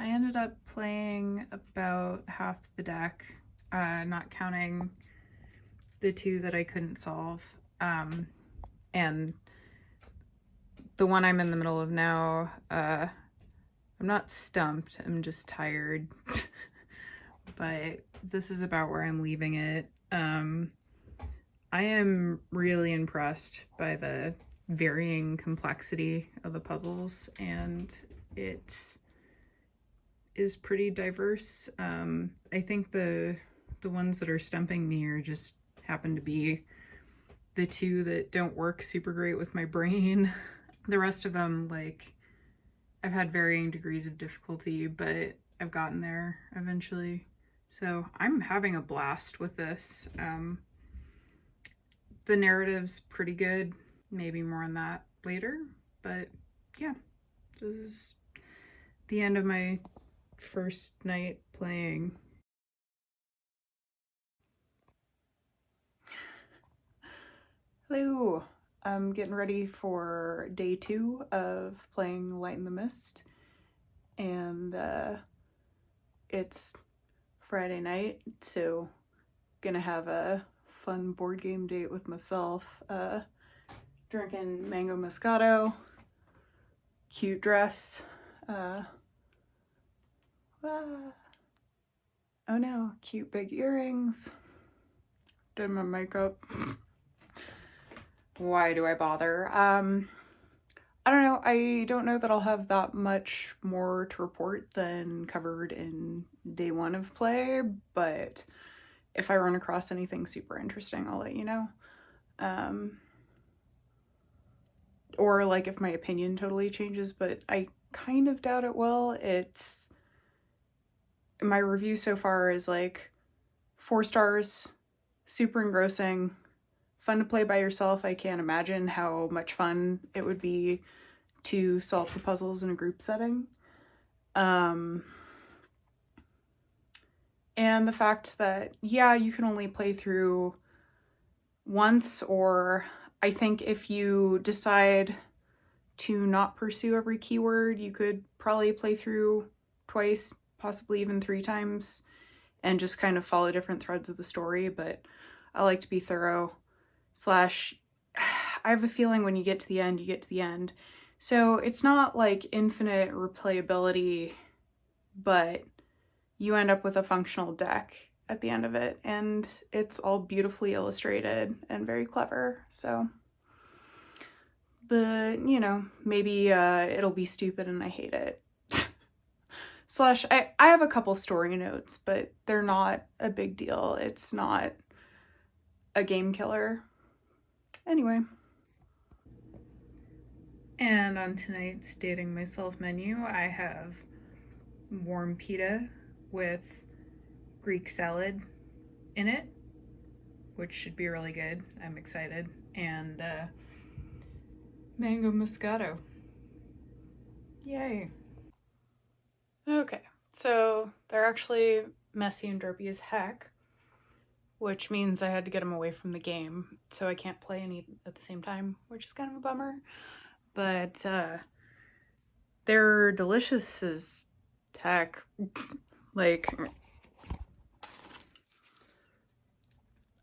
I ended up playing about half the deck, not counting the two that I couldn't solve. And the one I'm in the middle of now, I'm not stumped, I'm just tired. But this is about where I'm leaving it. I am really impressed by the varying complexity of the puzzles, and it is pretty diverse. I think the ones that are stumping me are just happen to be the two that don't work super great with my brain. The rest of them, like, I've had varying degrees of difficulty, but I've gotten there eventually. So I'm having a blast with this. The narrative's pretty good. Maybe more on that later. But yeah, this is the end of my first night playing. Hello. I'm getting ready for day 2 of playing Light in the Mist. And it's Friday night, so gonna have a fun board game date with myself. Drinking mango moscato, cute dress. Oh no, cute big earrings. Did my makeup. Why do I bother? I don't know. I don't know that I'll have that much more to report than covered in day 1 of play, but if I run across anything super interesting, I'll let you know. Or like if my opinion totally changes, but I kind of doubt it will. It's my review so far is like 4 stars, super engrossing, fun to play by yourself. I can't imagine how much fun it would be to solve the puzzles in a group setting. And the fact that, yeah, you can only play through once, or I think if you decide to not pursue every keyword, you could probably play through twice, possibly even 3 times, and just kind of follow different threads of the story. But I like to be thorough. Slash, I have a feeling when you get to the end, you get to the end. So it's not like infinite replayability, but you end up with a functional deck at the end of it, and it's all beautifully illustrated and very clever. So, but you know, maybe it'll be stupid and I hate it. Slash, I have a couple story notes, but they're not a big deal. It's not a game killer. Anyway. And on tonight's Dating Myself menu, I have warm pita with Greek salad in it, which should be really good. I'm excited. And mango moscato. Yay. Okay, so they're actually messy and derpy as heck, which means I had to get them away from the game, so I can't play any at the same time, which is kind of a bummer. But they're delicious as heck. Like,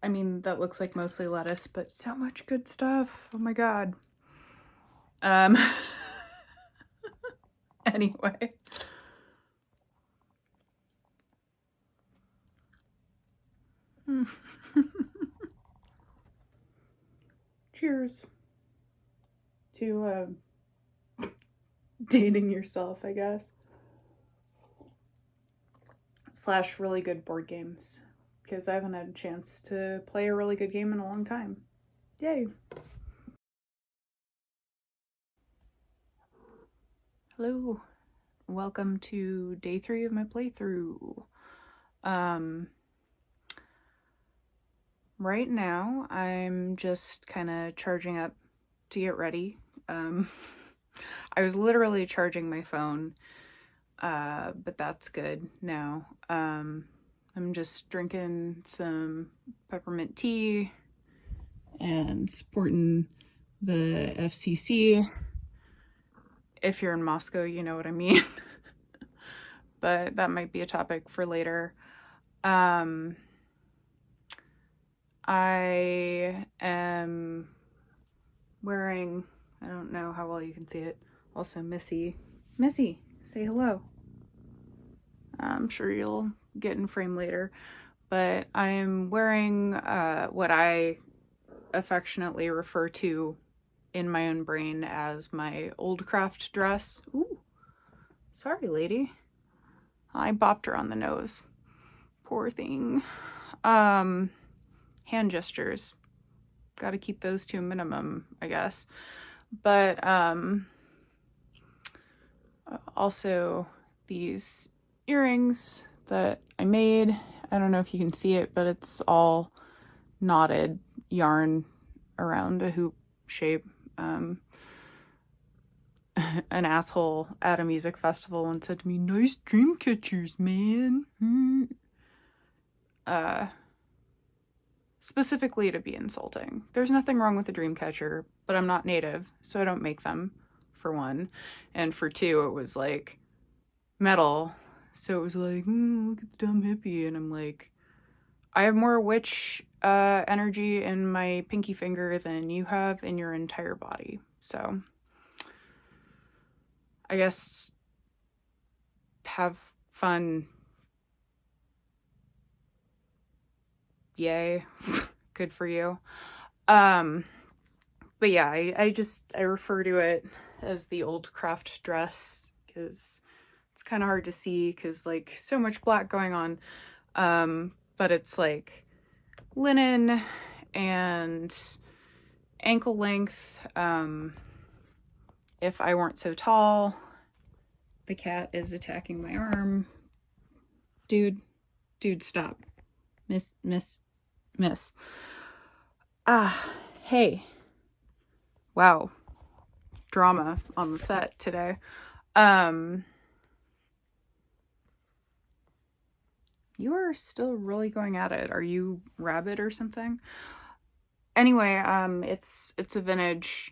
I mean, that looks like mostly lettuce, but so much good stuff. Oh my god. Anyway. Cheers to dating yourself, I guess. Slash really good board games, because I haven't had a chance to play a really good game in a long time. Yay. Hello. Welcome to day 3 of my playthrough. Right now, I'm just kind of charging up to get ready. I was literally charging my phone, but that's good now. I'm just drinking some peppermint tea and supporting the FCC. If you're in Moscow, you know what I mean. but that might be a topic for later. I am wearing, I don't know how well you can see it, also Missy, say hello. I'm sure you'll get in frame later, but I'm wearing what I affectionately refer to in my own brain as my old craft dress. Ooh, sorry, lady. I bopped her on the nose. Poor thing. Hand gestures. Gotta keep those to a minimum, I guess. But also these earrings that I made. I don't know if you can see it, but it's all knotted yarn around a hoop shape. An asshole at a music festival once said to me, "Nice dream catchers, man." Specifically to be insulting. There's nothing wrong with a dream catcher, but I'm not native, so I don't make them, for one. And for two, it was like metal. So it was like, look at the dumb hippie. And I'm like, I have more witch energy in my pinky finger than you have in your entire body. So I guess have fun. Yay. Good for you. But yeah, I refer to it as the old craft dress because it's kind of hard to see because like so much black going on. But it's like linen and ankle length. If I weren't so tall, the cat is attacking my arm. Dude, stop. Miss. Hey. Wow. Drama on the set today. You are still really going at it. Are you rabid or something? Anyway, it's a vintage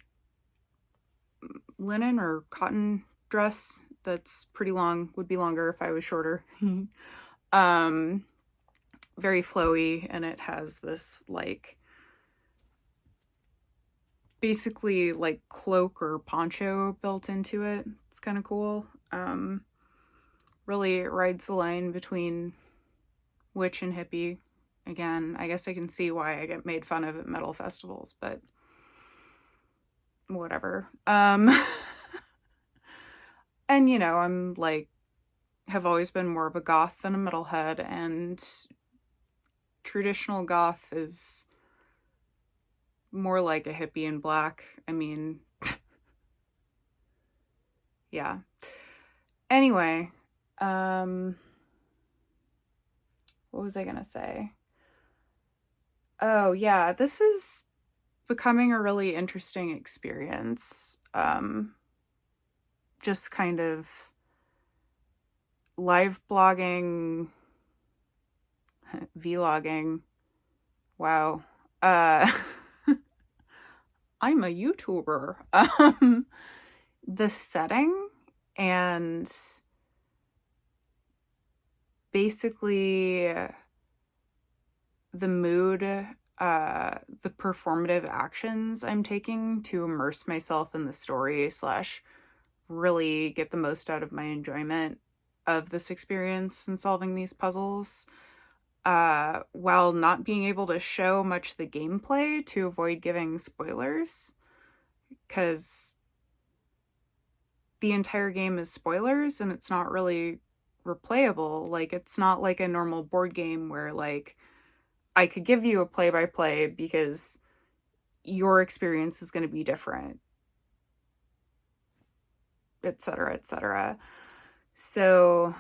linen or cotton dress that's pretty long. Would be longer if I was shorter. Very flowy, and it has this like basically like cloak or poncho built into it. It's kind of cool. Really rides the line between witch and hippie. Again, I guess I can see why I get made fun of at metal festivals, but whatever. And you know, I'm like have always been more of a goth than a metalhead, and traditional goth is more like a hippie in black. I mean, yeah. Anyway, what was I gonna say? Oh yeah, this is becoming a really interesting experience. Just kind of live blogging, vlogging. Wow. I'm a YouTuber. The setting and basically the mood, the performative actions I'm taking to immerse myself in the story / really get the most out of my enjoyment of this experience and solving these puzzles, while not being able to show much of the gameplay to avoid giving spoilers, because the entire game is spoilers and it's not really replayable. Like, it's not like a normal board game where like I could give you a play-by-play because your experience is going to be different, etc., etc. So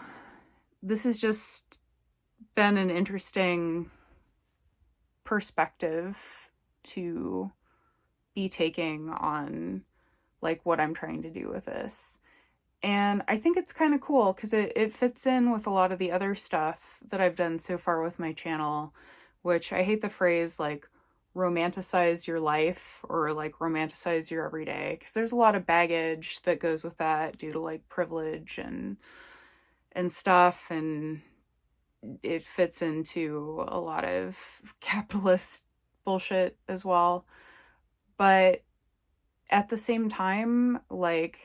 this has just been an interesting perspective to be taking on like what I'm trying to do with this. And I think it's kind of cool because it fits in with a lot of the other stuff that I've done so far with my channel, which I hate the phrase like romanticize your life or like romanticize your everyday, because there's a lot of baggage that goes with that due to like privilege and and stuff, and it fits into a lot of capitalist bullshit as well. But at the same time, like,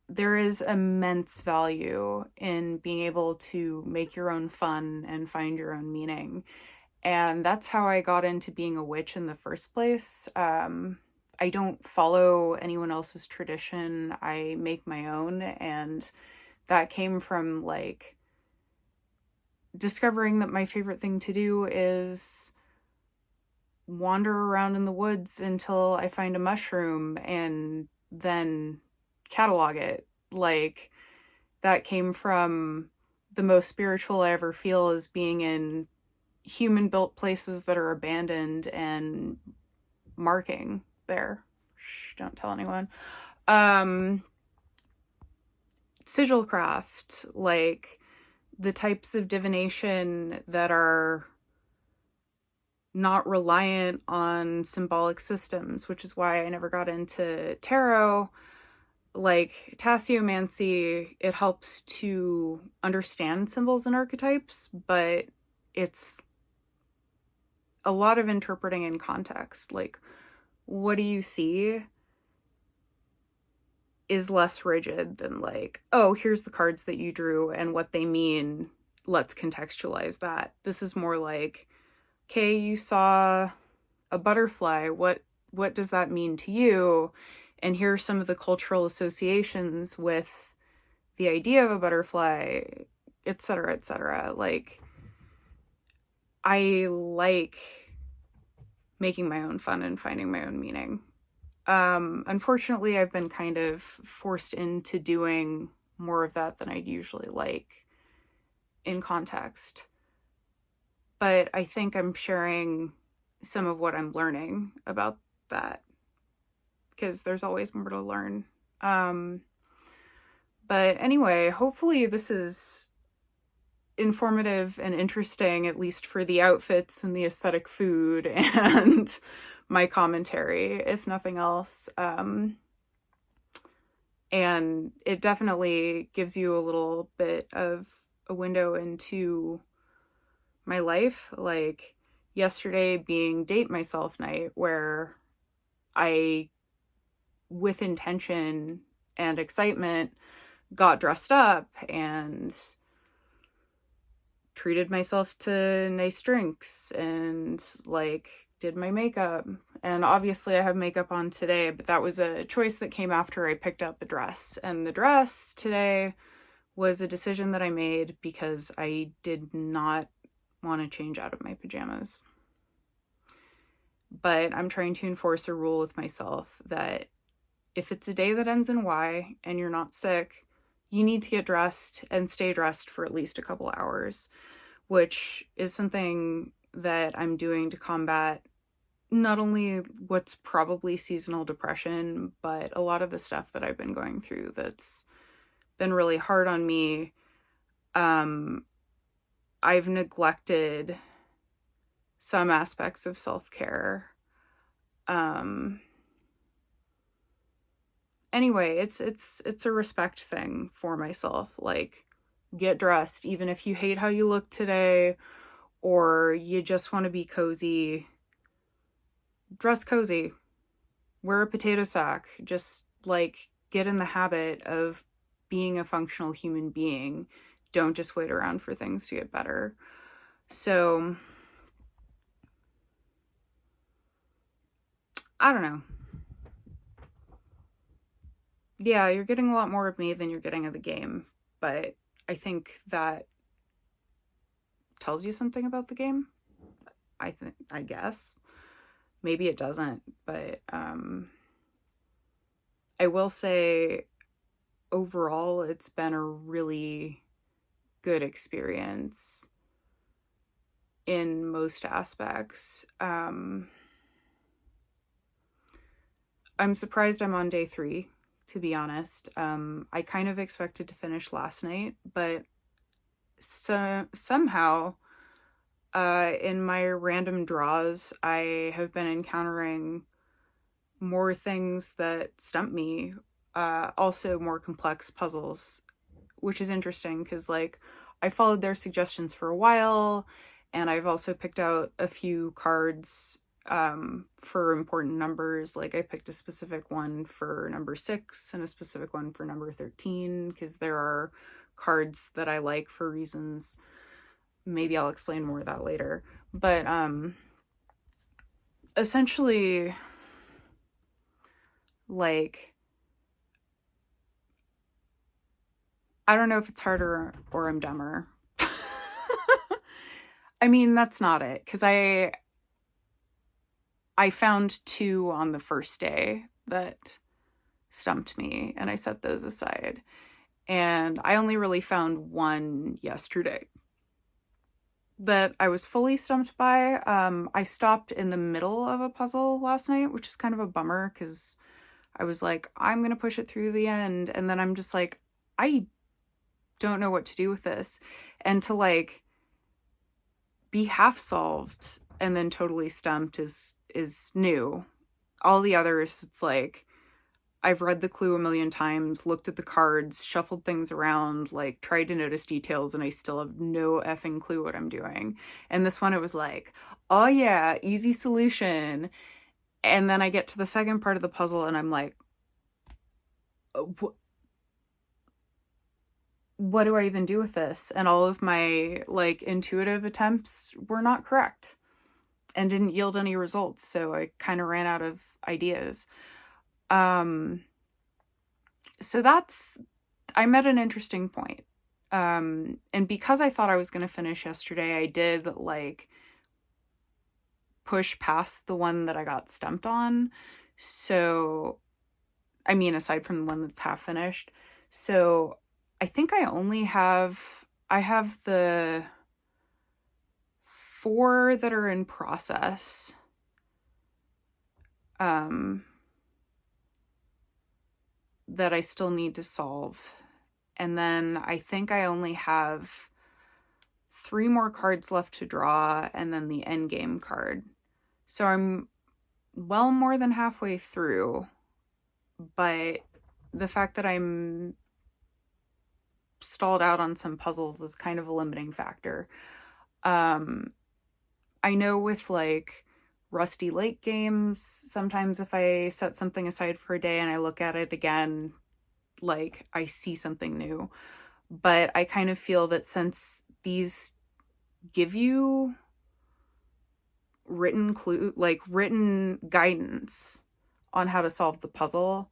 there is immense value in being able to make your own fun and find your own meaning. And that's how I got into being a witch in the first place. I don't follow anyone else's tradition. I make my own. And that came from, like, discovering that my favorite thing to do is wander around in the woods until I find a mushroom and then catalog it. Like, that came from the most spiritual I ever feel is being in human built places that are abandoned and marking there. Shh, don't tell anyone. Sigil craft, like the types of divination that are not reliant on symbolic systems, which is why I never got into tarot. Like tasseomancy, it helps to understand symbols and archetypes, but it's a lot of interpreting in context. Like, what do you see is less rigid than, like, oh, here's the cards that you drew and what they mean. Let's contextualize that. This is more like, okay, you saw a butterfly. What does that mean to you? And here are some of the cultural associations with the idea of a butterfly, etc., etc. Like, I like making my own fun and finding my own meaning. Unfortunately, I've been kind of forced into doing more of that than I'd usually like in context. But I think I'm sharing some of what I'm learning about that, because there's always more to learn. But anyway, hopefully this is informative and interesting, at least for the outfits and the aesthetic food and my commentary, if nothing else. And it definitely gives you a little bit of a window into my life. Like yesterday being date myself night, where I, with intention and excitement, got dressed up and treated myself to nice drinks and, like, did my makeup. And obviously I have makeup on today, but that was a choice that came after I picked out the dress. And the dress today was a decision that I made because I did not want to change out of my pajamas. But I'm trying to enforce a rule with myself that if it's a day that ends in Y and you're not sick, you need to get dressed and stay dressed for at least a couple hours, which is something that I'm doing to combat not only what's probably seasonal depression, but a lot of the stuff that I've been going through that's been really hard on me. I've neglected some aspects of self-care. Anyway, it's a respect thing for myself. Like, get dressed, even if you hate how you look today or you just want to be cozy. Dress cozy. Wear a potato sack. Just, like, get in the habit of being a functional human being. Don't just wait around for things to get better. So, I don't know. Yeah, you're getting a lot more of me than you're getting of the game, but I think that tells you something about the game. I guess. Maybe it doesn't, but I will say overall it's been a really good experience in most aspects. I'm surprised I'm on day 3, to be honest. I kind of expected to finish last night, but somehow in my random draws, I have been encountering more things that stump me, also more complex puzzles, which is interesting because like I followed their suggestions for a while, and I've also picked out a few cards for important numbers. Like I picked a specific one for number 6 and a specific one for number 13 because there are cards that I like for reasons. Maybe I'll explain more of that later. But essentially, like, I don't know if it's harder or I'm dumber. I mean, that's not it, because I found 2 on the first day that stumped me, and I set those aside. And I only really found 1 yesterday that I was fully stumped by. I stopped in the middle of a puzzle last night, which is kind of a bummer, because I was like, I'm going to push it through the end. And then I'm just like, I don't know what to do with this. And to like be half solved and then totally stumped is new. All the others, it's like I've read the clue a million times, looked at the cards, shuffled things around, like tried to notice details, and I still have no effing clue what I'm doing. And this one, it was like, oh yeah, easy solution. And then I get to the second part of the puzzle and I'm like, what do I even do with this? And all of my like intuitive attempts were not correct and didn't yield any results. So I kind of ran out of ideas. So I'm at an interesting point. And because I thought I was going to finish yesterday, I did like push past the one that I got stumped on. So, I mean, aside from the one that's half finished. So I think I have the 4 that are in process. That I still need to solve. And then I think I only have 3 more cards left to draw, and then the end game card. So I'm well more than halfway through, but the fact that I'm stalled out on some puzzles is kind of a limiting factor. I know with like Rusty Lake games, sometimes if I set something aside for a day and I look at it again, like I see something new. But I kind of feel that since these give you written guidance on how to solve the puzzle,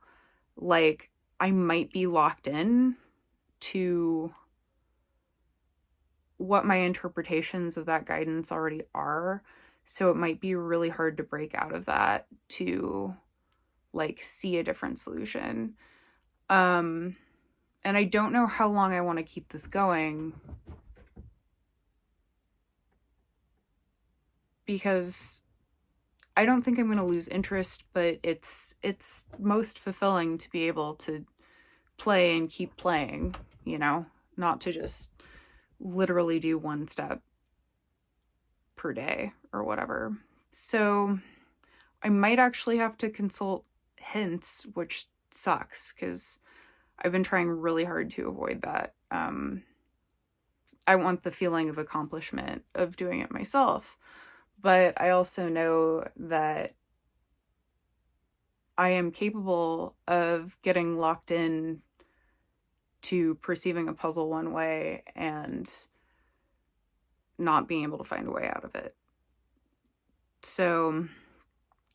like I might be locked in to what my interpretations of that guidance already are. So it might be really hard to break out of that to like see a different solution. And I don't know how long I want to keep this going, because I don't think I'm going to lose interest, but it's most fulfilling to be able to play and keep playing, you know, not to just literally do 1 step per day or whatever. So I might actually have to consult hints, which sucks because I've been trying really hard to avoid that. I want the feeling of accomplishment of doing it myself, but I also know that I am capable of getting locked in to perceiving a puzzle one way and not being able to find a way out of it. So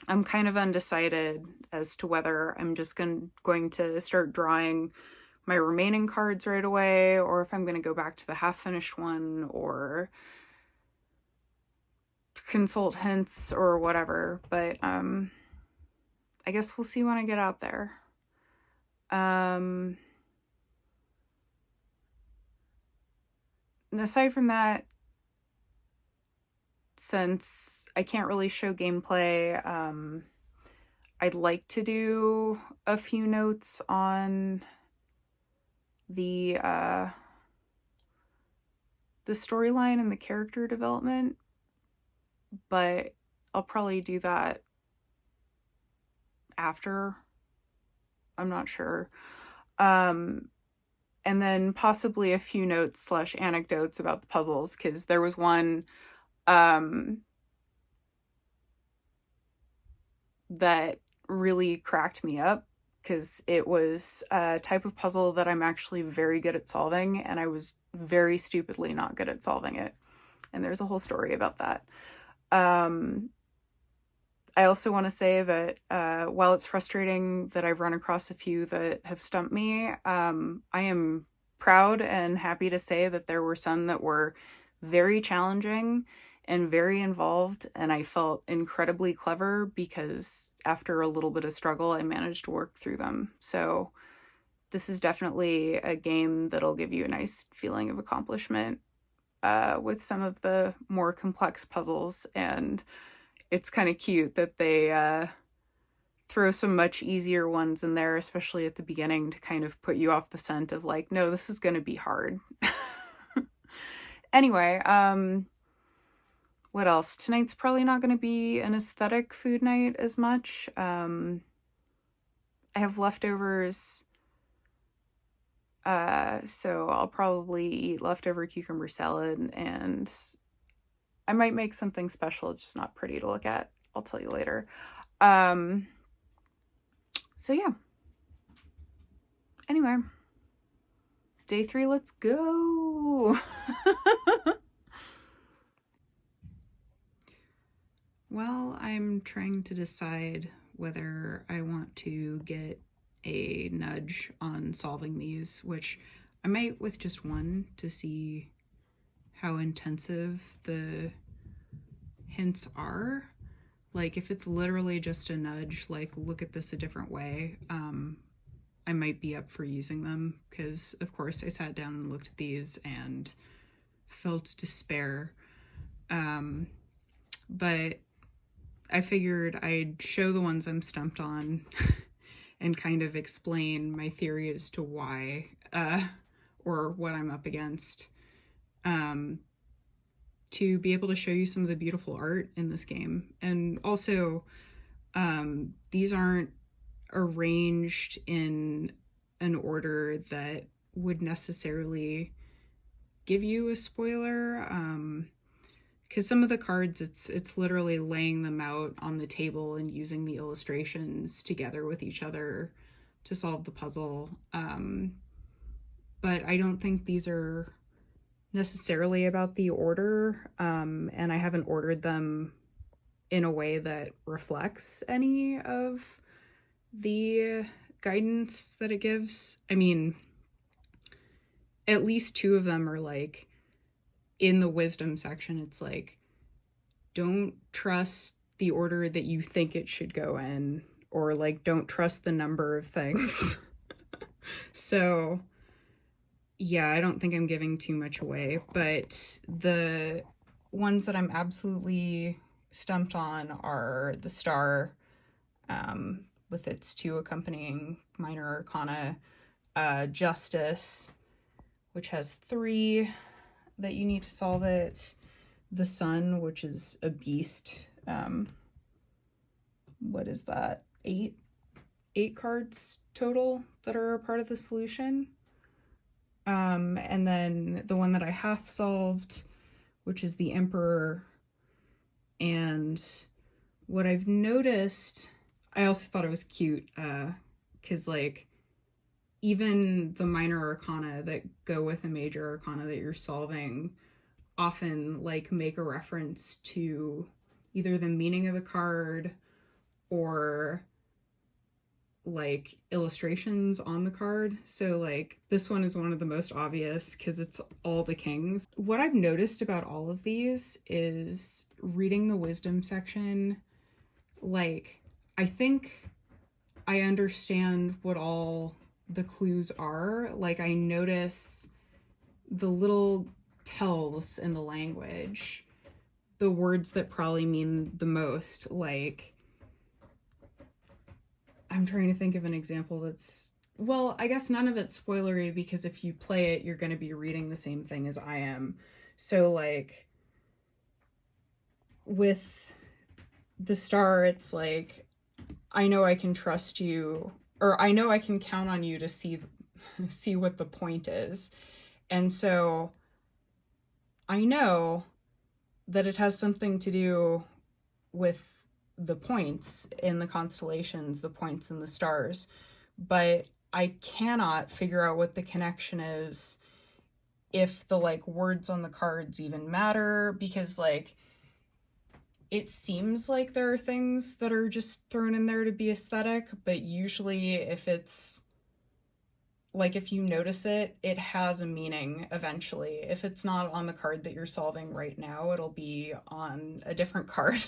I'm kind of undecided as to whether I'm just going to start drawing my remaining cards right away, or if I'm going to go back to the half-finished one, or consult hints or whatever. But I guess we'll see when I get out there. And aside from that, since I can't really show gameplay, I'd like to do a few notes on the storyline and the character development, but I'll probably do that after. I'm not sure. And then possibly a few notes / anecdotes about the puzzles, because there was one that really cracked me up, because it was a type of puzzle that I'm actually very good at solving, and I was very stupidly not good at solving it. And there's a whole story about that. I also want to say that while it's frustrating that I've run across a few that have stumped me, I am proud and happy to say that there were some that were very challenging and very involved, and I felt incredibly clever because after a little bit of struggle, I managed to work through them. So this is definitely a game that'll give you a nice feeling of accomplishment with some of the more complex puzzles, and it's kind of cute that they throw some much easier ones in there, especially at the beginning, to kind of put you off the scent of like, no, this is going to be hard. Anyway, what else? Tonight's probably not going to be an aesthetic food night as much. I have leftovers, so I'll probably eat leftover cucumber salad, and I might make something special. It's just not pretty to look at. I'll tell you later. So yeah. Anyway, day 3, let's go. Well, I'm trying to decide whether I want to get a nudge on solving these, which I might with just one to see how intensive the hints are. Like, if it's literally just a nudge, like, look at this a different way, I might be up for using them, because of course I sat down and looked at these and felt despair. But I figured I'd show the ones I'm stumped on and kind of explain my theory as to why, or what I'm up against, to be able to show you some of the beautiful art in this game. And also, these aren't arranged in an order that would necessarily give you a spoiler, because some of the cards, it's literally laying them out on the table and using the illustrations together with each other to solve the puzzle. But I don't think these are necessarily about the order, and I haven't ordered them in a way that reflects any of the guidance that it gives. I mean, at least 2 of them are like, in the wisdom section, it's like, don't trust the order that you think it should go in, or like, don't trust the number of things. So yeah, I don't think I'm giving too much away, but the ones that I'm absolutely stumped on are the Star, with its 2 accompanying minor arcana, Justice, which has 3 that you need to solve it, the Sun, which is a beast, what is that, 8 cards total that are a part of the solution, and then the one that I half solved, which is the Emperor. And what I've noticed, I also thought it was cute, because like, even the minor arcana that go with a major arcana that you're solving often like make a reference to either the meaning of the card or like illustrations on the card. So like, this one is one of the most obvious because it's all the kings. What I've noticed about all of these is reading the wisdom section, like, I think I understand what all the clues are. Like, I notice the little tells in the language, the words that probably mean the most. Like, I'm trying to think of an example that's, well, I guess none of it's spoilery, because if you play it, you're going to be reading the same thing as I am. So like, with the Star, it's like, I know I can trust you, or I know I can count on you to see see what the point is. And so I know that it has something to do with the points in the constellations, the points in the stars, but I cannot figure out what the connection is, if the like words on the cards even matter, because like it seems like there are things that are just thrown in there to be aesthetic, but usually if it's like, if you notice it, it has a meaning eventually. If it's not on the card that you're solving right now, it'll be on a different card.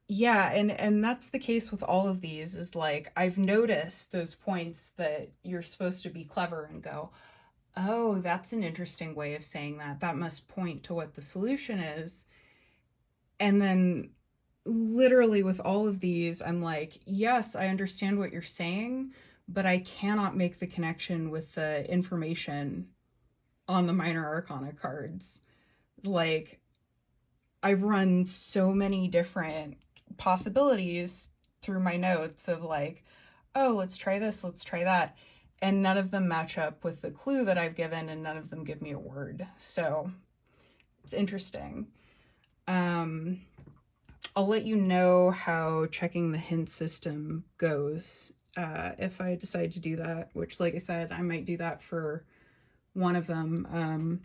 Yeah, and that's the case with all of these, is like I've noticed those points that you're supposed to be clever and go, oh, that's an interesting way of saying that. That must point to what the solution is. And then literally with all of these, I'm like, yes, I understand what you're saying, but I cannot make the connection with the information on the minor arcana cards. Like, I've run so many different possibilities through my notes of like, oh, let's try this, let's try that. And none of them match up with the clue that I've given, and none of them give me a word. So it's interesting. I'll let you know how checking the hint system goes if I decide to do that, which, like I said, I might do that for one of them.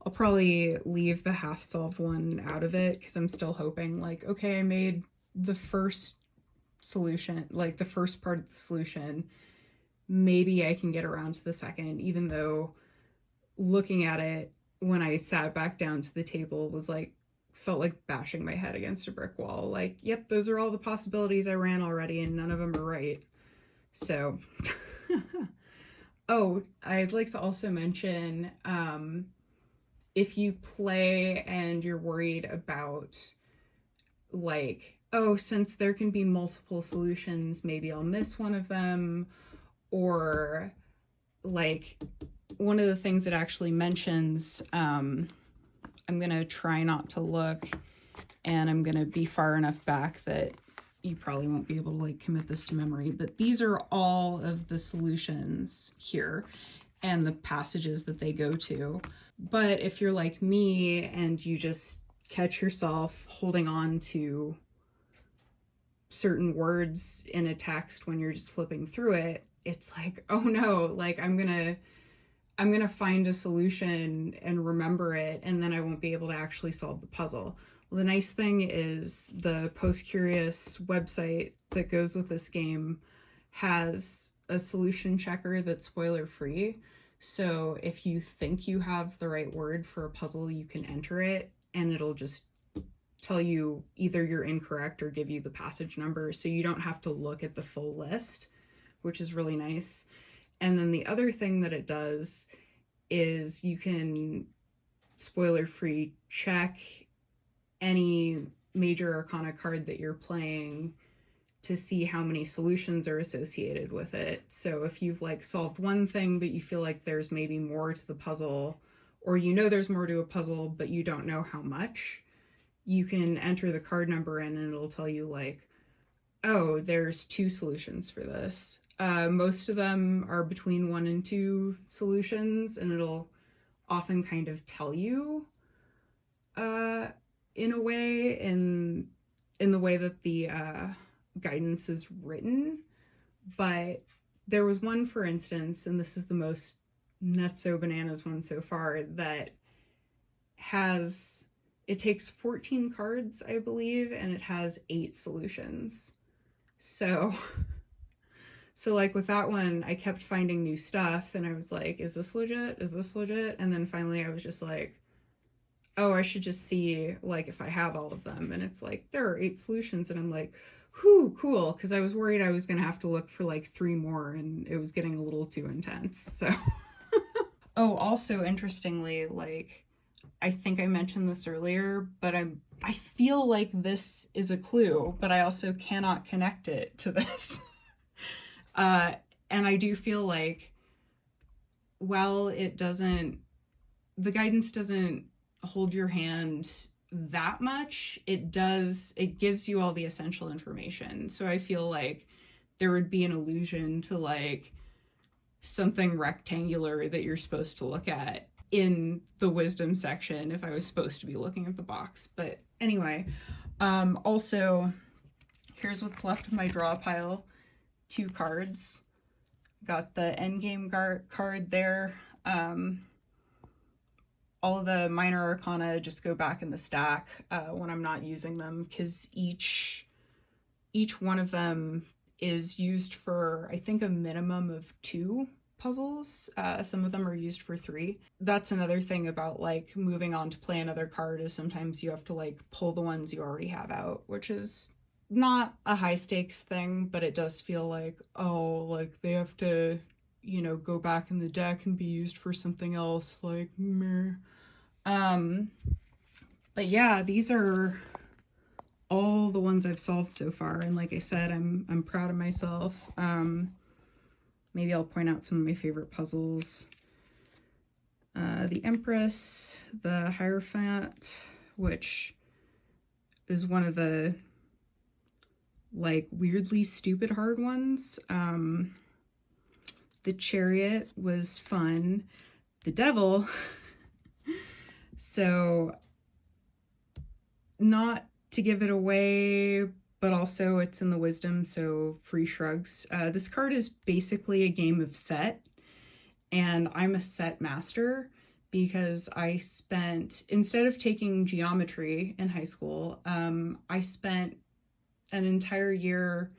I'll probably leave the half solved one out of it because I'm still hoping, like, okay, I made the first solution, like the first part of the solution. Maybe I can get around to the second, even though looking at it when I sat back down to the table was like, felt like bashing my head against a brick wall. Like, yep, those are all the possibilities I ran already, and none of them are right. So, oh, I'd like to also mention, if you play and you're worried about, like, oh, since there can be multiple solutions, maybe I'll miss one of them, or like one of the things it actually mentions, I'm gonna try not to look, and I'm gonna be far enough back that you probably won't be able to like commit this to memory, but these are all of the solutions here and the passages that they go to. But if you're like me and you just catch yourself holding on to certain words in a text when you're just flipping through it, it's like, oh no, like I'm gonna find a solution and remember it, and then I won't be able to actually solve the puzzle. Well, the nice thing is the Post Curious website that goes with this game has a solution checker that's spoiler free. So if you think you have the right word for a puzzle, you can enter it and it'll just tell you either you're incorrect or give you the passage number. So you don't have to look at the full list, which is really nice. And then the other thing that it does is you can spoiler free check any major arcana card that you're playing to see how many solutions are associated with it. So if you've like solved one thing but you feel like there's maybe more to the puzzle, or you know there's more to a puzzle but you don't know how much, you can enter the card number in and it'll tell you like, oh, there's 2 solutions for this. Most of them are between 1 and 2 solutions, and it'll often kind of tell you in a way, in the way that the guidance is written. But there was one, for instance, and this is the most nutso bananas one so far, that has, it takes 14 cards, I believe, and it has 8 solutions. So like with that one, I kept finding new stuff and I was like, is this legit? Is this legit? And then finally I was just like, oh, I should just see like if I have all of them. And it's like, there are 8 solutions. And I'm like, whew, cool. Because I was worried I was going to have to look for like 3 more and it was getting a little too intense. So, oh, also interestingly, like, I think I mentioned this earlier, but I feel like this is a clue, but I also cannot connect it to this. And I do feel like, while it doesn't, the guidance doesn't hold your hand that much, it gives you all the essential information. So I feel like there would be an allusion to like, something rectangular that you're supposed to look at in the wisdom section if I was supposed to be looking at the box. But anyway, also, here's what's left of my draw pile. 2 cards. Got the endgame card there. All of the minor arcana just go back in the stack when I'm not using them, because each one of them is used for, I think, a minimum of 2 puzzles. Some of them are used for 3. That's another thing about like moving on to play another card, is sometimes you have to like pull the ones you already have out, which is not a high stakes thing, but it does feel like, oh, like they have to, you know, go back in the deck and be used for something else, like meh. But yeah, these are all the ones I've solved so far, and like I said, I'm proud of myself. Maybe I'll point out some of my favorite puzzles. The Empress, the Hierophant, which is one of the like weirdly stupid hard ones. The Chariot was fun. The Devil, so not to give it away, but also it's in the wisdom, so free shrugs. This card is basically a game of set, and I'm a set master because I spent, instead of taking geometry in high school, I spent an entire year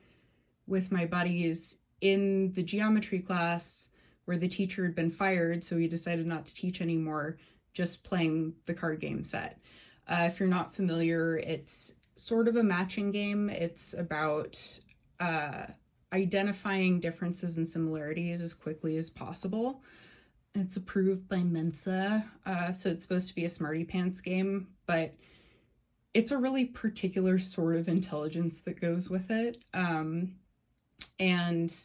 with my buddies in the geometry class where the teacher had been fired, so we decided not to teach anymore, just playing the card game set. If you're not familiar, it's sort of a matching game. It's about identifying differences and similarities as quickly as possible. It's approved by Mensa, so it's supposed to be a smarty pants game, but it's a really particular sort of intelligence that goes with it. And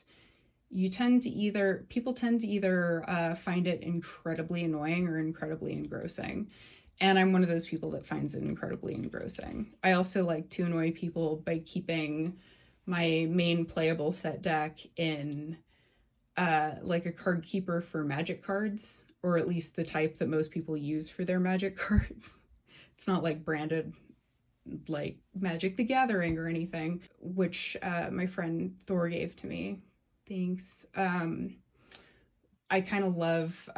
people tend to either find it incredibly annoying or incredibly engrossing. And I'm one of those people that finds it incredibly engrossing. I also like to annoy people by keeping my main playable set deck in like a card keeper for magic cards, or at least the type that most people use for their magic cards. It's not like branded like Magic the Gathering or anything, which my friend Thor gave to me. Thanks. I kind of love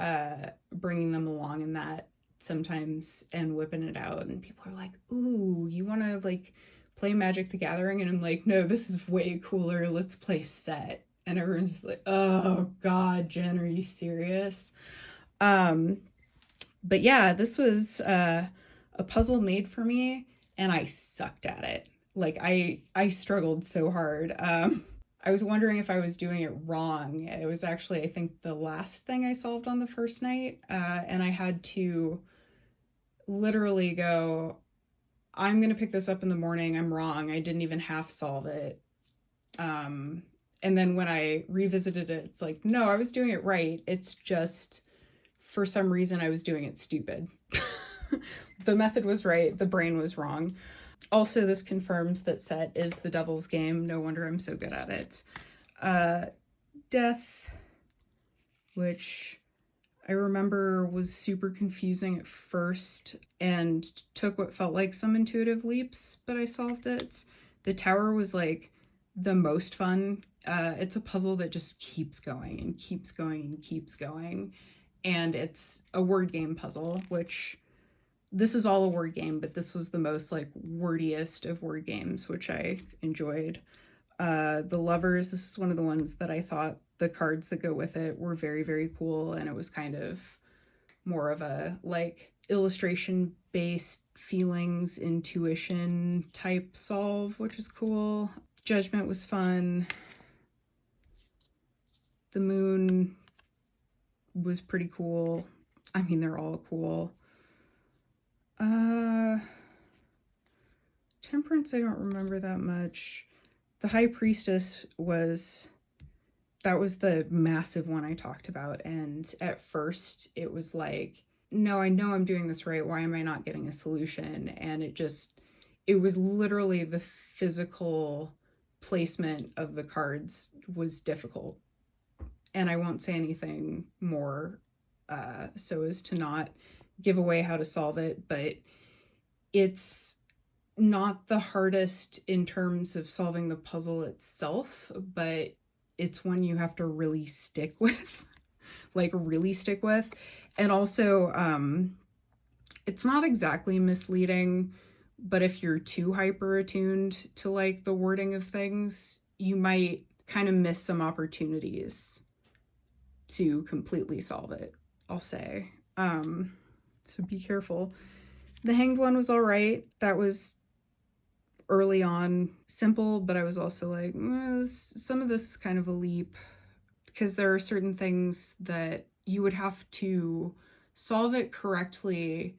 bringing them along in that sometimes and whipping it out, and people are like, ooh, you want to like play Magic the Gathering? And I'm like, no, this is way cooler, let's play set. And everyone's just like, oh god, Jen, are you serious? But yeah, this was a puzzle made for me, and I sucked at it. Like I struggled so hard. I was wondering if I was doing it wrong. It was actually, I think, the last thing I solved on the first night, and I had to literally go, I'm gonna pick this up in the morning. I'm wrong. I didn't even half solve it. And then when I revisited it, it's like, no, I was doing it right. It's just, for some reason, I was doing it stupid. The method was right. The brain was wrong. Also, this confirms that set is the devil's game. No wonder I'm so good at it. Death, which I remember was super confusing at first and took what felt like some intuitive leaps, but I solved it. The tower was like the most fun. It's a puzzle that just keeps going and keeps going and keeps going. And it's a word game puzzle, which this is all a word game, but this was the most like wordiest of word games, which I enjoyed. The Lovers, this is one of the ones that I thought the cards that go with it were very, very cool. And it was kind of more of a like illustration based feelings, intuition type solve, which is cool. Judgment was fun. The Moon was pretty cool. I mean, they're all cool. Temperance, I don't remember that much. The High Priestess was the massive one I talked about, and at first it was like, no, I know I'm doing this right, why am I not getting a solution? And it was literally the physical placement of the cards was difficult. and I won't say anything more so as to not give away how to solve it, but it's not the hardest in terms of solving the puzzle itself, but it's one you have to really stick with, like really stick with. And also, it's not exactly misleading, but if you're too hyper attuned to like the wording of things, you might kind of miss some opportunities to completely solve it, I'll say. So be careful. The hanged one was all right. That was early on simple, but I was also like, some of this is kind of a leap, because there are certain things that you would have to solve it correctly,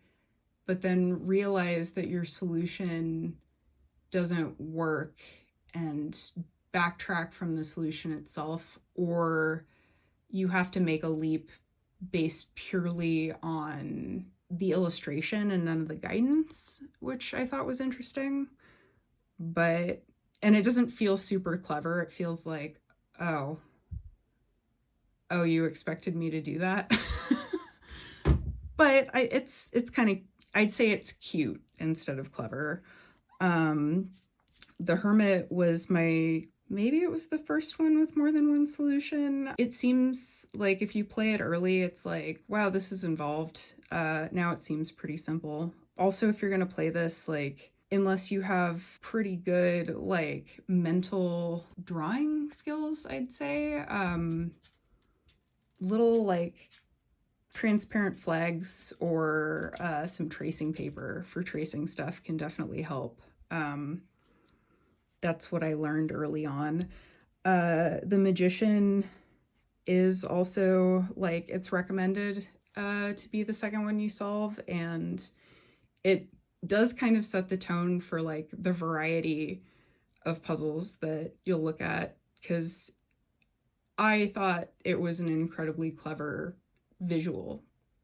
but then realize that your solution doesn't work and backtrack from the solution itself, or you have to make a leap based purely on the illustration and none of the guidance, which I thought was interesting. But, and it doesn't feel super clever. It feels like, oh, you expected me to do that. But it's kind of, I'd say it's cute instead of clever. The Hermit was maybe it was the first one with more than one solution. It seems like if you play it early, it's like, wow, this is involved. Now it seems pretty simple. Also, if you're going to play this, like, unless you have pretty good, like, mental drawing skills, I'd say, little, like, transparent flags or some tracing paper for tracing stuff can definitely help. That's what I learned early on. The Magician is also, like, it's recommended to be the second one you solve, and it does kind of set the tone for, like, the variety of puzzles that you'll look at, because I thought it was an incredibly clever visual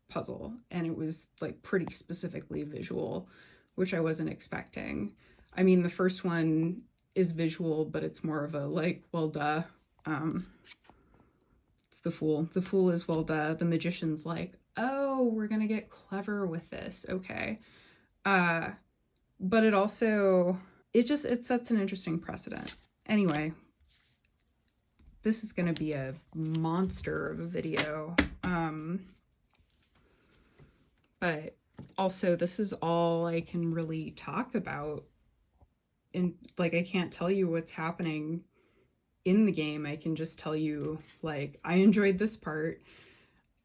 puzzle, and it was, like, pretty specifically visual, which I wasn't expecting. I mean, the first one is visual, but it's more of a, like, well, duh. It's the Fool. The Fool is, well, duh. The Magician's like, oh, we're gonna get clever with this. Okay. But it also, it sets an interesting precedent. Anyway, this is gonna be a monster of a video. But also, this is all I can really talk about. And, like, I can't tell you what's happening in the game. I can just tell you, like, I enjoyed this part.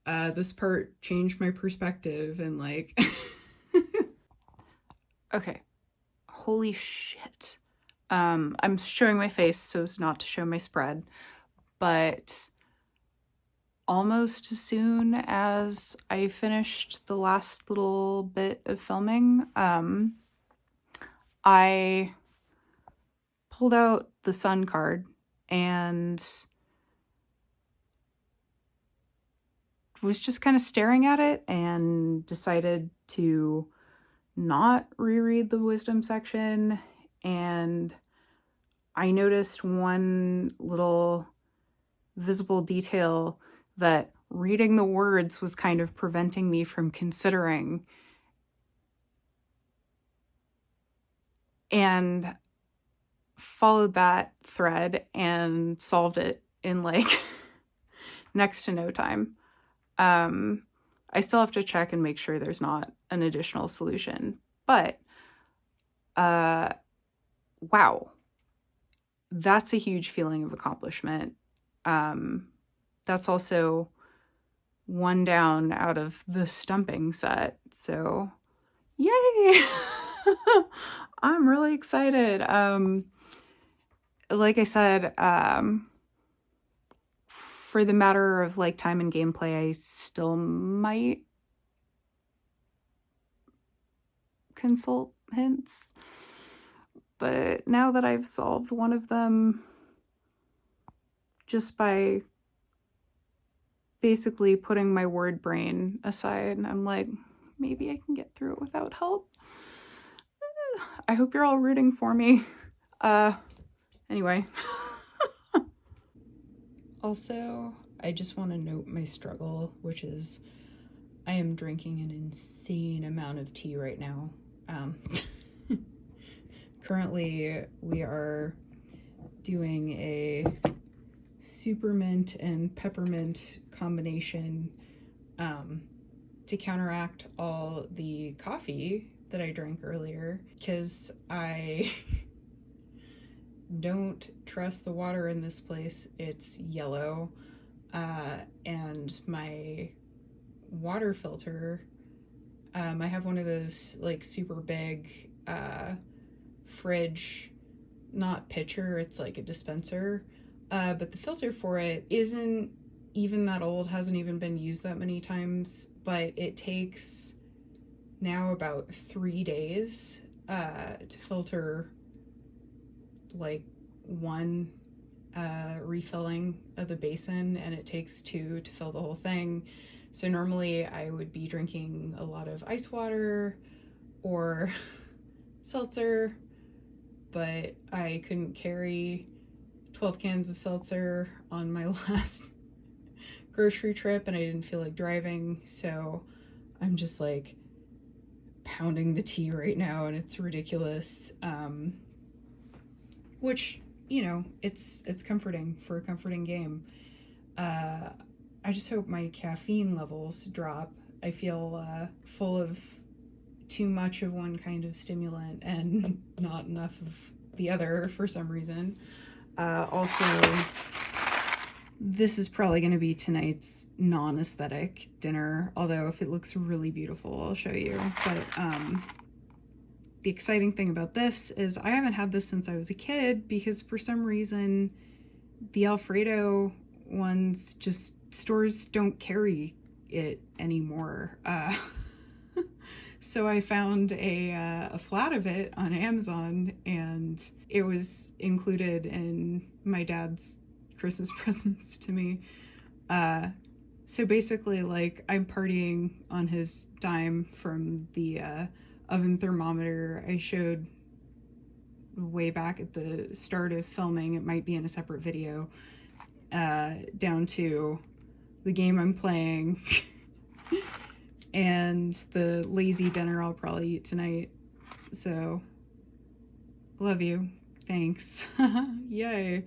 This part changed my perspective, and, like... Okay. Holy shit. I'm showing my face so as not to show my spread, but almost as soon as I finished the last little bit of filming, I pulled out the sun card and was just kind of staring at it and decided to not reread the wisdom section. And I noticed one little visible detail that reading the words was kind of preventing me from considering. And followed that thread and solved it in, like, next to no time. I still have to check and make sure there's not an additional solution, but wow, that's a huge feeling of accomplishment. That's also one down out of the stumping set, so yay. I'm really excited. Like I said, for the matter of, like, time and gameplay, I still might consult hints, but now that I've solved one of them just by basically putting my word brain aside, I'm like, maybe I can get through it without help. I hope you're all rooting for me. Anyway. Also, I just want to note my struggle, which is I am drinking an insane amount of tea right now. Currently, we are doing a supermint and peppermint combination to counteract all the coffee that I drank earlier, because I don't trust the water in this place. It's yellow, and my water filter, I have one of those like super big fridge, not pitcher, it's like a dispenser, but the filter for it isn't even that old, hasn't even been used that many times, but it takes now about 3 days to filter like one refilling of the basin, and it takes 2 to fill the whole thing. So normally I would be drinking a lot of ice water or seltzer, but I couldn't carry 12 cans of seltzer on my last grocery trip, and I didn't feel like driving, so I'm just like pounding the tea right now, and it's ridiculous. Which, you know, it's comforting for a comforting game. I just hope my caffeine levels drop. I feel full of too much of one kind of stimulant and not enough of the other for some reason. Also, this is probably going to be tonight's non-aesthetic dinner, although if it looks really beautiful, I'll show you. But the exciting thing about this is I haven't had this since I was a kid, because for some reason the Alfredo ones, just stores don't carry it anymore. So I found a flat of it on Amazon, and it was included in my dad's Christmas presents to me. So basically, like, I'm partying on his dime from the oven thermometer I showed way back at the start of filming. It might be in a separate video, down to the game I'm playing and the lazy dinner I'll probably eat tonight. So, love you. Thanks. Yay.